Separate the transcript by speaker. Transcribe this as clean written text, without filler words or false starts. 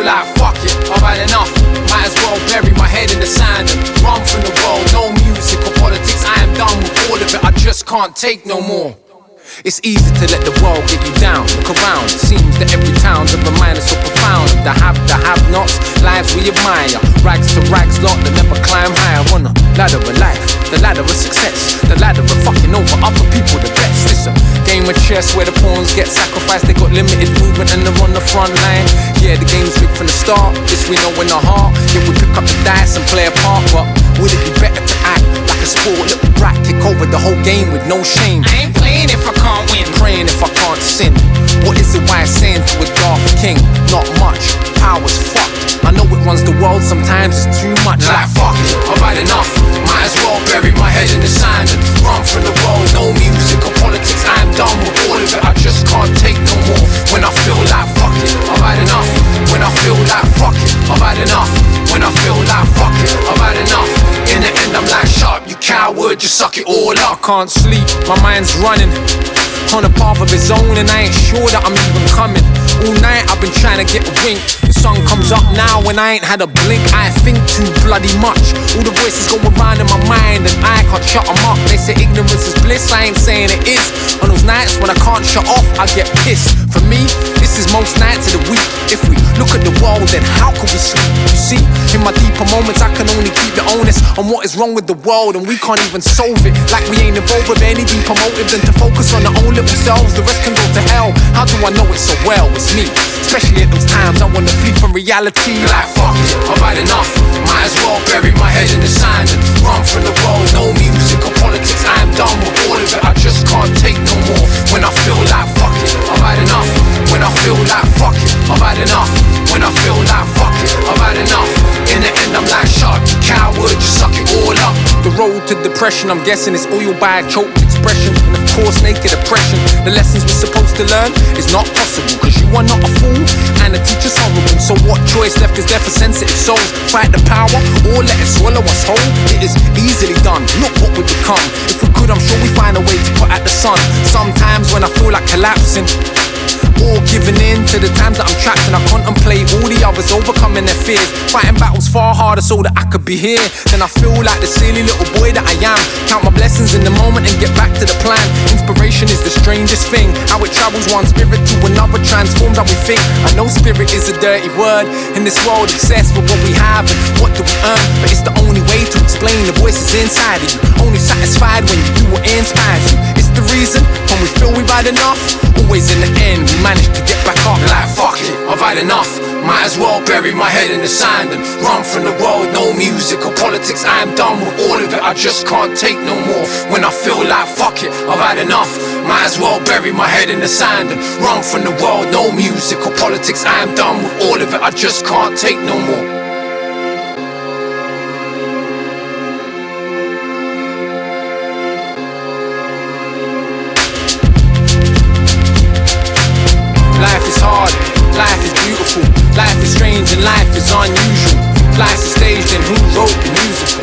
Speaker 1: like fuck it, I've had enough. Might as well bury my head in the sand and run from the world. No music or politics, I am done with all of it. I just can't take no more. It's easy to let the world get you down. Look around, it seems that every town's a reminder so profound. The have-nots, lives we admire. Rags to rags lot that never climb higher. On the ladder of life, the ladder of success, the ladder of fucking over other people the best. It's a game of chess where the pawns get sacrificed. They got limited movement and they're on the front line. Yeah, the game's rigged from the start. This we know in our heart. Yeah, we pick up the dice and play a part, but would it be better to act like a sport? Little brat, kick over the whole game with no shame. I ain't playing if I can't win, praying if I can't sin. What is it why I'm saying to a dark king? Not much, power's fucked. I know it runs the world, sometimes it's too much. Like fuck it, I've had enough. Might as well bury my head in the sand and run from the world. No music or politics, I am done with all of it. I just can't take no more. When I feel like fuck it, I've had enough. When I feel like fuck it, I've had enough. When I feel like fuck it, I've had enough. In the end I'm like sharp, you coward, just suck it all up. I can't sleep, my mind's running on a path of its own, and I ain't sure that I'm even coming. All night I've been trying to get a wink. The sun comes up now when I ain't had a blink. I think too bloody much. All the voices go around in my mind and I can't shut them up. They say ignorance is bliss, I ain't saying it is. On those nights when I can't shut off, I get pissed. For me, this is most nights of the week. If we look at the world, then how could we sleep? You see, in my deeper moments I can only keep it honest on what is wrong with the world, and we can't even solve it. Like we ain't involved with any deeper motive than to focus on our own little selves. The rest can go to hell. How do I know it so well? It's me. Especially at those times I wanna flee from reality. Like fuck it, I've had enough. Might as well bury my head in the sand and run from the world. No music or politics, I am done with all of it. I just can't take no more. When I feel like fuck it, I've had enough. When I feel like fuck it, I've had enough. When I feel like fuck it, I've had enough. In the end I'm like shark, you coward, just suck it all up. The road to depression, I'm guessing, is oiled by a choked expression. And of course naked oppression. The lessons we're supposed to learn is not possible, cause you are not a fool and the teacher's horrible. So what choice left is there for sensitive souls? Fight the power or let it swallow us whole? It is easily done, look what we become. If we could, I'm sure we find a way to put out the sun. Sometimes when I feel like collapsing or giving in to the times that I'm trapped, and I contemplate all the others overcoming their fears, fighting battles far harder so that I could be here. Then I feel like the silly little boy that I am. Count my blessings in the moment and get back to the plan. Inspiration is the strangest thing, how it travels one spirit to another, transforms how we think. I know spirit is a dirty word in this world, obsessed with what we have and what do we earn, but it's the only way to explain the voices inside of you. Only satisfied when you do what inspires you. It's the reason when we feel we've had enough, always in the end we manage to get back up. Like fuck it, I've had enough. Might as well bury my head in the sand and run from the world. No music or politics, I am done with all of it. I just can't take no more. When I feel like fuck it, I've had enough. Might as well bury my head in the sand and run from the world. No music or politics, I am done with all of it. I just can't take no more. Life is hard, life is beautiful, life is strange and life is unusual. Life is staged and who wrote the musical?